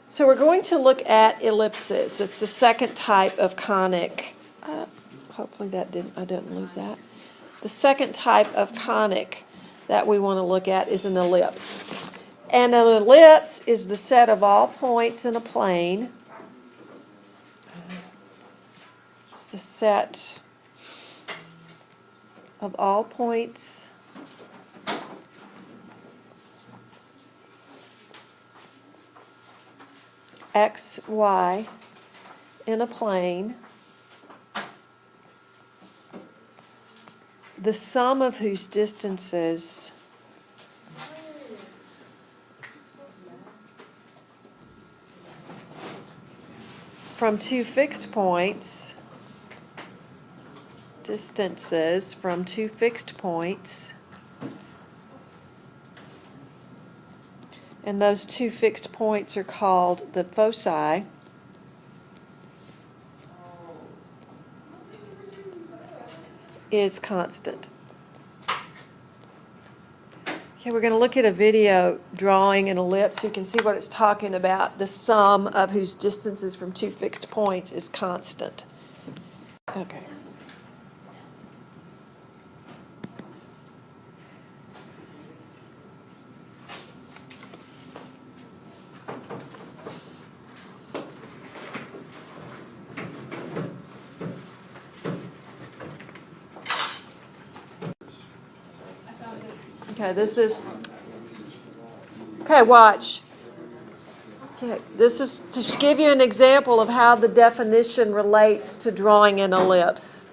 So we're going to look at ellipses. It's the second type of conic. Hopefully I didn't lose that. The second type of conic that we want to look at is an ellipse. And an ellipse is the set of all points in a plane. It's the set of all points x, y in a plane, the sum of whose distances from two fixed points, distances from two fixed points, and those two fixed points are called the foci, is constant. Okay, we're going to look at a video drawing an ellipse so you can see what it's talking about. The sum of whose distances from two fixed points is constant. Okay. Okay, watch. Okay, this is to give you an example of how the definition relates to drawing an ellipse.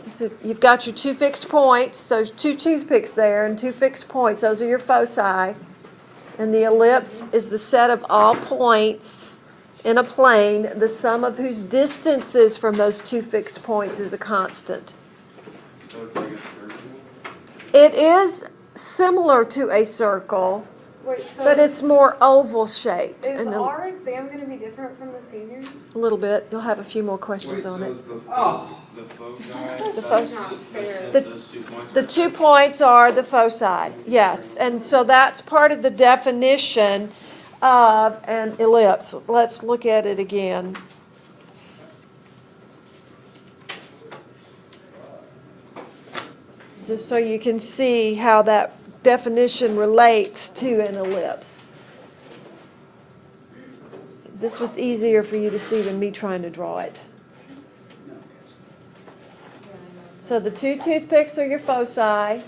So you've got your two fixed points, those two toothpicks there, and two fixed points. Those are your foci. And the ellipse is the set of all points in a plane, the sum of whose distances from those two fixed points is a constant. It is similar to a circle, but it's more oval shaped. Is our exam going to be different from the seniors? A little bit. You'll have a few more questions on it. The 2 points are the foci, yes. And so that's part of the definition of an ellipse. Let's look at it again. Just so you can see how that definition relates to an ellipse. This was easier for you to see than me trying to draw it. So the two toothpicks are your foci.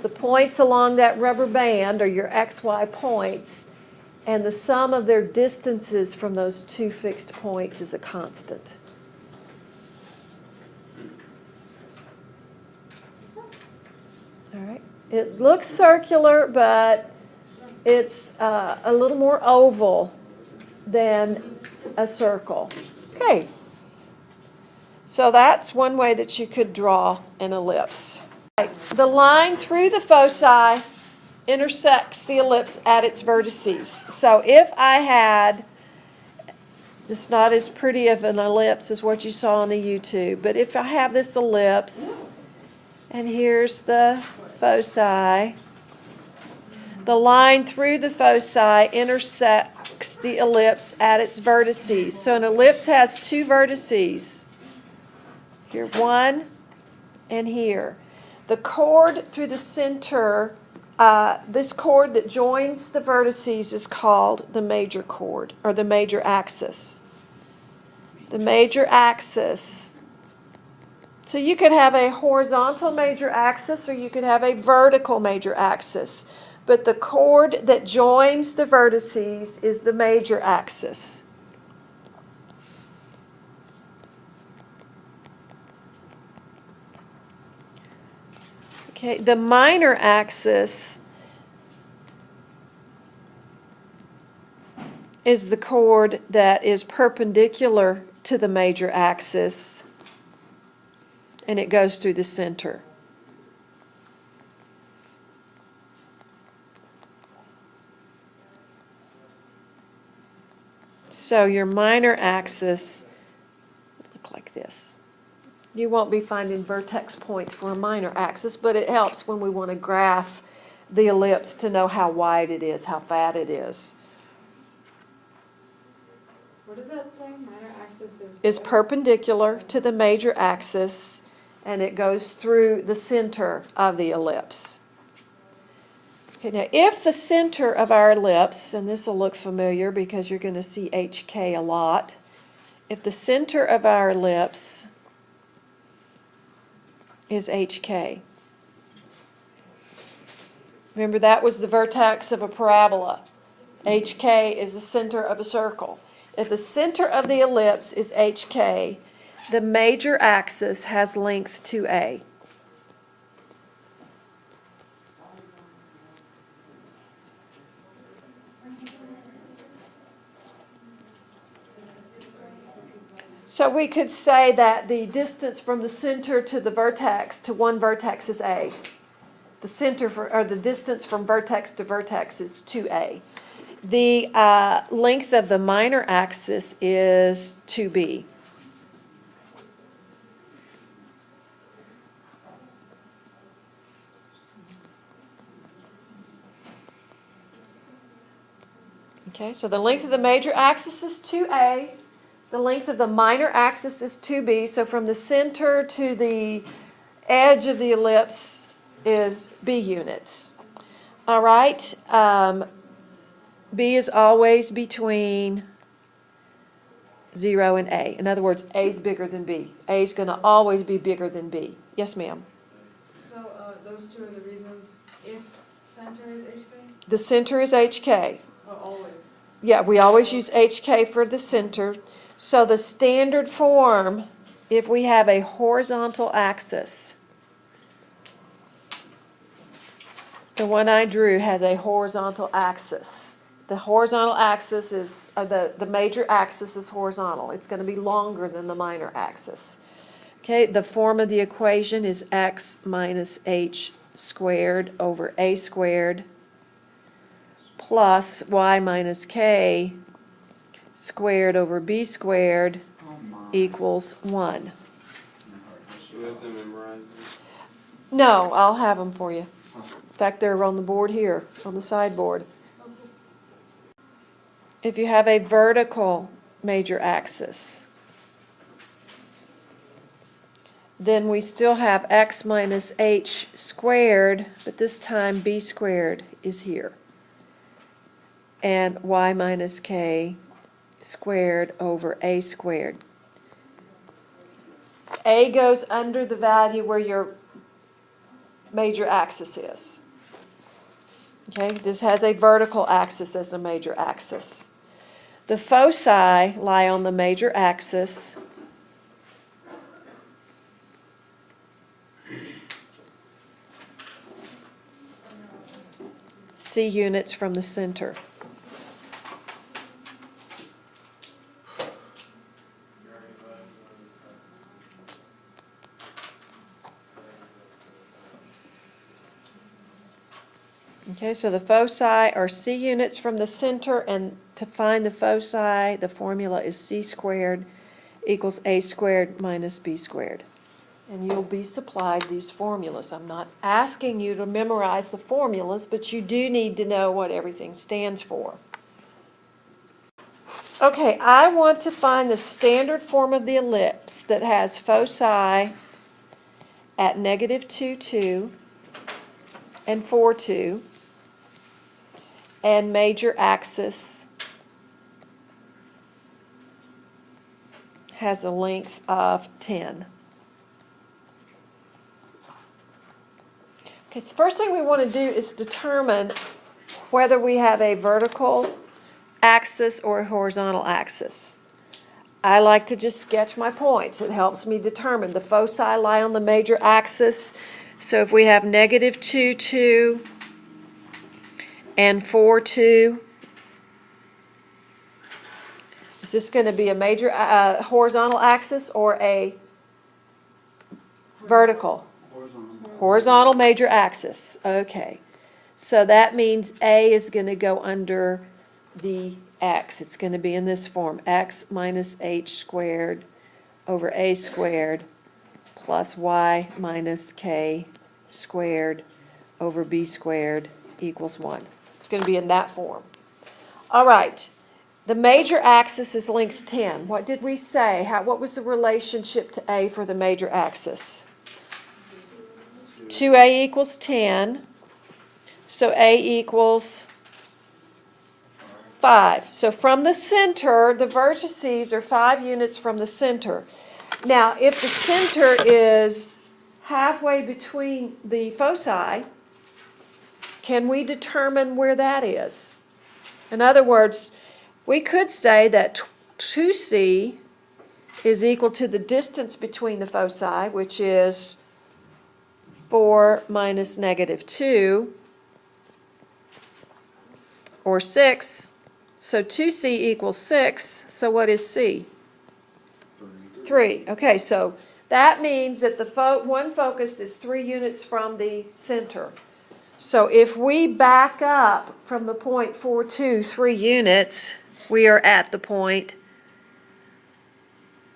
The points along that rubber band are your XY points. And the sum of their distances from those two fixed points is a constant. All right. It looks circular, but it's a little more oval than a circle. Okay. So that's one way that you could draw an ellipse. Okay. The line through the foci intersects the ellipse at its vertices. So if I had, it's not as pretty of an ellipse as what you saw on the YouTube, but if I have this ellipse, and here's the foci, the line through the foci intersects the ellipse at its vertices. So an ellipse has two vertices. Here, one, and here. The chord through the center, this chord that joins the vertices is called the major chord, or the major axis. The major axis. So you could have a horizontal major axis, or you could have a vertical major axis. But the chord that joins the vertices is the major axis. Okay, the minor axis is the chord that is perpendicular to the major axis, and it goes through the center. So your minor axis would look like this. You won't be finding vertex points for a minor axis, but it helps when we want to graph the ellipse to know how wide it is, how fat it is. What does that say? Minor axis Is what? perpendicular to the major axis, and it goes through the center of the ellipse. Okay, now if the center of our ellipse, and this will look familiar because you're going to see HK a lot, if the center of our ellipse is HK, remember that was the vertex of a parabola. HK is the center of a circle. If the center of the ellipse is HK, the major axis has length 2a. So we could say that the distance from the center to the vertex to one vertex is a. The the distance from vertex to vertex is 2a. The length of the minor axis is 2b. Okay, so the length of the major axis is 2a. The length of the minor axis is 2b. So from the center to the edge of the ellipse is b units. All right. B is always between 0 and A. In other words, A is bigger than B. A is going to always be bigger than B. Yes, ma'am. So those two are the reasons if center is HK? The center is HK. Oh, always. Yeah, we always use HK for the center. So the standard form, if we have a horizontal axis, the one I drew has a horizontal axis. The horizontal axis is, the major axis is horizontal. It's going to be longer than the minor axis. Okay, the form of the equation is x minus h squared over a squared plus y minus k squared over b squared equals 1. Do we have to memorize this? No, I'll have them for you. In fact, they're on the board here, on the sideboard. If you have a vertical major axis, then we still have x minus h squared, but this time b squared is here. And y minus k squared over a squared. A goes under the value where your major axis is. Okay, this has a vertical axis as a major axis. The foci lie on the major axis. C units from the center. Okay, so the foci are C units from the center, and to find the foci, the formula is C squared equals A squared minus B squared. And you'll be supplied these formulas. I'm not asking you to memorize the formulas, but you do need to know what everything stands for. Okay, I want to find the standard form of the ellipse that has foci at negative 2, 2 and 4, 2. And major axis has a length of 10. Okay, so the first thing we want to do is determine whether we have a vertical axis or a horizontal axis. I like to just sketch my points. It helps me determine. The foci lie on the major axis. So if we have negative 2, 2, and 4, 2. Is this going to be a major horizontal axis or a vertical? Horizontal major axis. Okay. So that means A is going to go under the x. It's going to be in this form. X minus h squared over a squared plus y minus k squared over b squared equals 1. It's going to be in that form. All right. The major axis is length 10. What did we say? What was the relationship to A for the major axis? 2A equals 10. So A equals 5. So from the center, the vertices are 5 units from the center. Now, if the center is halfway between the foci, can we determine where that is? In other words, we could say that 2C is equal to the distance between the foci, which is 4 minus negative 2, or 6. So 2C equals 6. So what is C? 3. Okay, so that means that the one focus is 3 units from the center. So if we back up from the point 42 3 units, we are at the point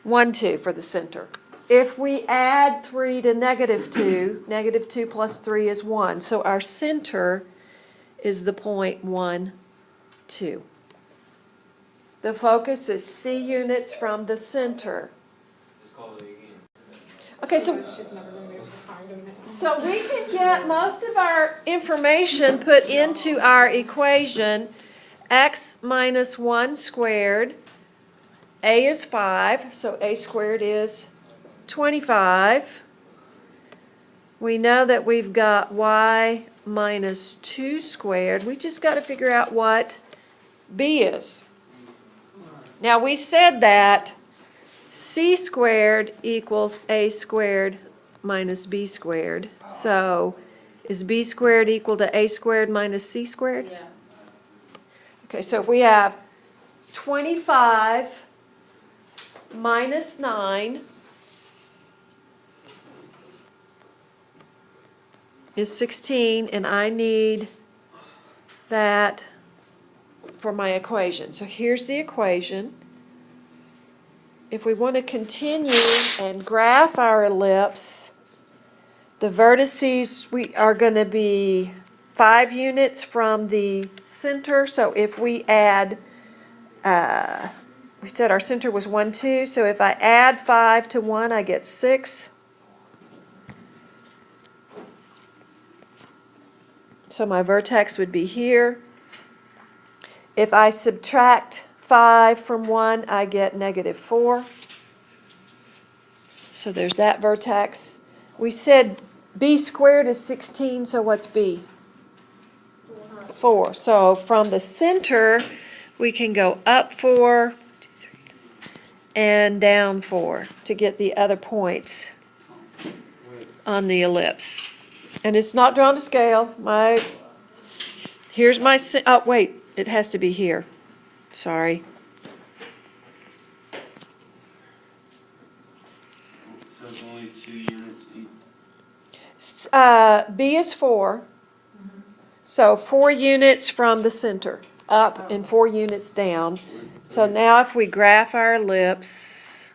1, 2 for the center. If we add 3 to negative 2, negative 2 plus 3 is 1. So our center is the point 1, 2. The focus is C units from the center. Just call it again. Okay, so She's never gonna be able to find him now. So we can get most of our information put into our equation. X minus 1 squared. A is 5, so A squared is 25. We know that we've got Y minus 2 squared. We just got to figure out what B is. Now we said that C squared equals A squared minus B squared. So is B squared equal to A squared minus C squared? Yeah. Okay, so we have 25 minus 9 is 16, and I need that for my equation. So here's the equation. If we want to continue and graph our ellipse, the vertices are going to be 5 units from the center. So if we add, we said our center was 1, 2. So if I add 5 to 1, I get 6. So my vertex would be here. If I subtract 5 from 1, I get negative 4. So there's that vertex. We said B squared is 16, so what's B? 4. So from the center, we can go up 4 and down 4 to get the other points on the ellipse. And it's not drawn to scale. Here's my, oh wait, it has to be here. Sorry. So it's only 2 units each. B is 4. So 4 units from the center up and 4 units down. So now if we graph our ellipse,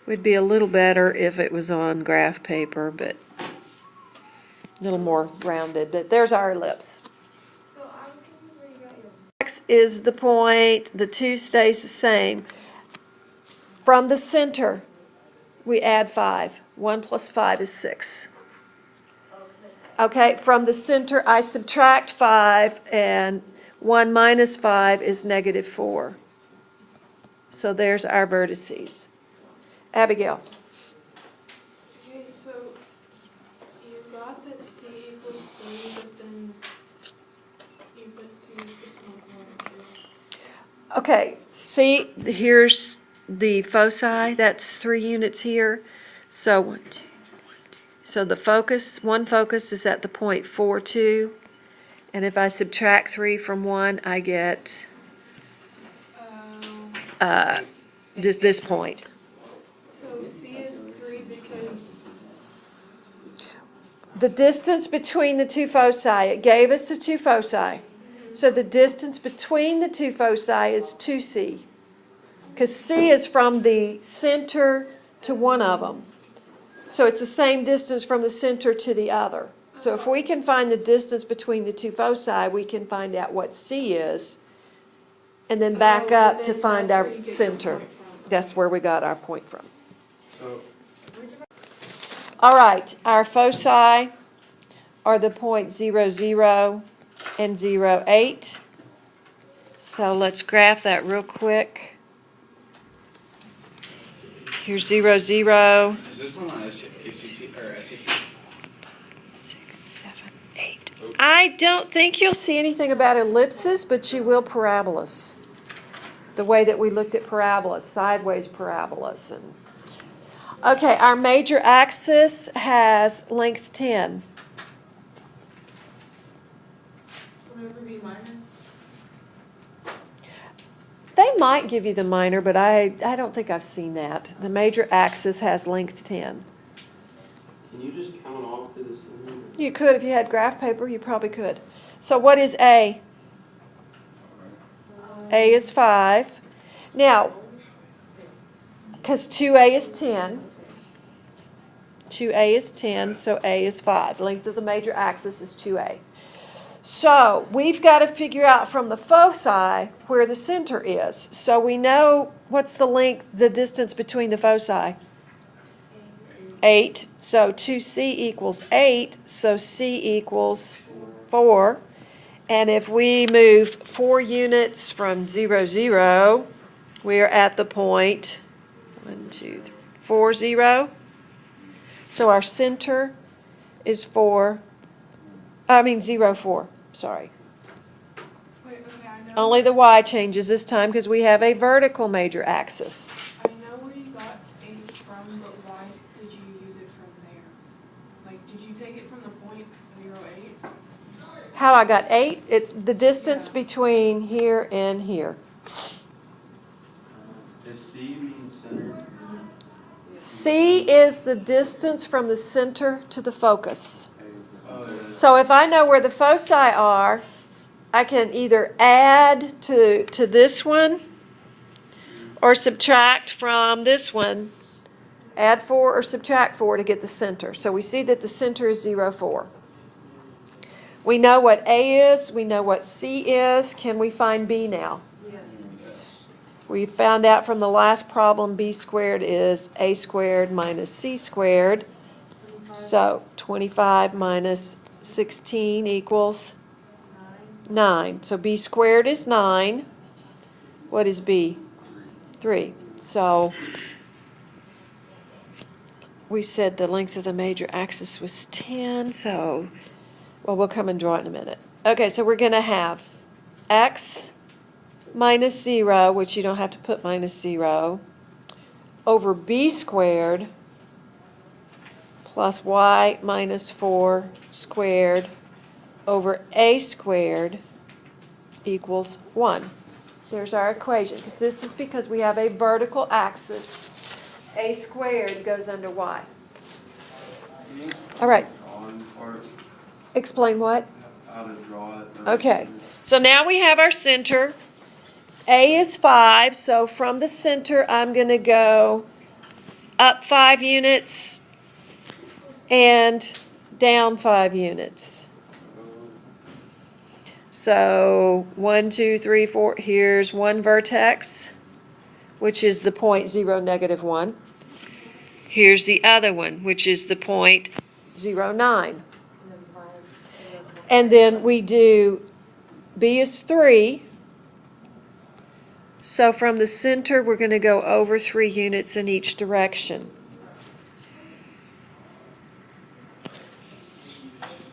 it would be a little better if it was on graph paper, but a little more rounded. There's our ellipse. So I was confused where you got your. X is the point, the 2 stays the same. From the center, we add 5. 1 plus 5 is 6. Okay, from the center, I subtract 5, and 1 minus 5 is negative 4. So there's our vertices. Abigail. Okay, so you got that C equals 3, but then you put C as the point 1. Okay, see, here's the foci. That's 3 units here. So 1, 2. So the one focus is at the point 4, 2. And if I subtract 3 from 1, I get this point. So C is 3 because. The distance between the 2 foci, it gave us the 2 foci. So the distance between the 2 foci is 2C. Because C is from the center to one of them. So it's the same distance from the center to the other. So if we can find the distance between the two foci, we can find out what C is, and then back Oh, up and to then find that's our where you get your center. point from. That's where we got our point from. So, All right, our foci are the point 0, 0 and 0, 8. So let's graph that real quick. Here's 0, 0. Is this one on ACT or SAT? 6, 7, 8. I don't think you'll see anything about ellipses, but you will parabolas. The way that we looked at parabolas, sideways parabolas. Okay, our major axis has length 10. Would it ever be minor? They might give you the minor, but I don't think I've seen that. The major axis has length 10. can you just count off to the center? You could if you had graph paper, you probably could. So what is A? A is 5. Now, because 2A is 10, 2A is 10, so A is 5. Length of the major axis is 2A. So we've got to figure out from the foci where the center is. So we know what's the length, the distance between the foci? 8. So 2C equals 8, so C equals 4. And if we move 4 units from 0, 0, we are at the point 1, 2, 3, 4, 0. So our center is 0, 4, sorry. Wait, okay, I know. Only the y changes this time because we have a vertical major axis. I know where you got 8 from, but why did you use it from there? Like, did you take it from the point 0, 8? How I got 8? It's the distance Yeah. between here and here. Does C mean center? C is the distance from the center to the focus. Oh, yeah. So if I know where the foci are, I can either add to this one or subtract from this one. Add 4 or subtract 4 to get the center. So we see that the center is 0, 4. We know what A is. We know what C is. Can we find B now? Yes. We found out from the last problem B squared is A squared minus C squared. So 25 minus 16 equals 9. So B squared is 9. What is B? 3. So we said the length of the major axis was 10. So, well, we'll come and draw it in a minute. Okay, so we're going to have x minus 0, which you don't have to put minus 0, over B squared plus y minus 4 squared over A squared equals 1. There's our equation. This is because we have a vertical axis. A squared goes under y. Can you All right. drawing part, Explain what? how to draw it? Okay. So now we have our center. A is 5, so from the center I'm going to go up 5 units and down 5 units. So 1, 2, 3, 4, here's one vertex, which is the point 0, negative 1. Here's the other one, which is the point 0, 9. And then we do, B is 3. So from the center, we're going to go over 3 units in each direction.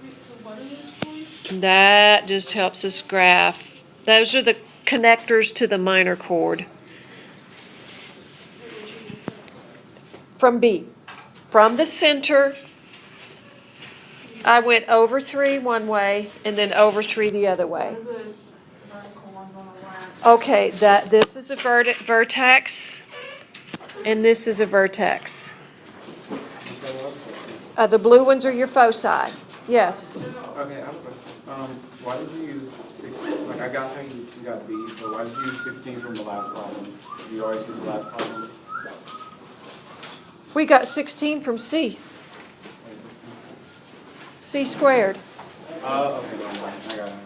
Wait, so what are those points? That just helps us graph. Those are the connectors to the minor chord. From B. From the center, I went over 3 one way and then over 3 the other way. What are the vertical ones on the left? Okay, this is a vertex, and this is a vertex. The blue ones are your foci. Yes. Okay, I have a question. Why did you use 16? Like, I got how you got B, but why did you use 16 from the last problem? You always use the last problem? We got 16 from C. C squared. Okay, never mind. I got it.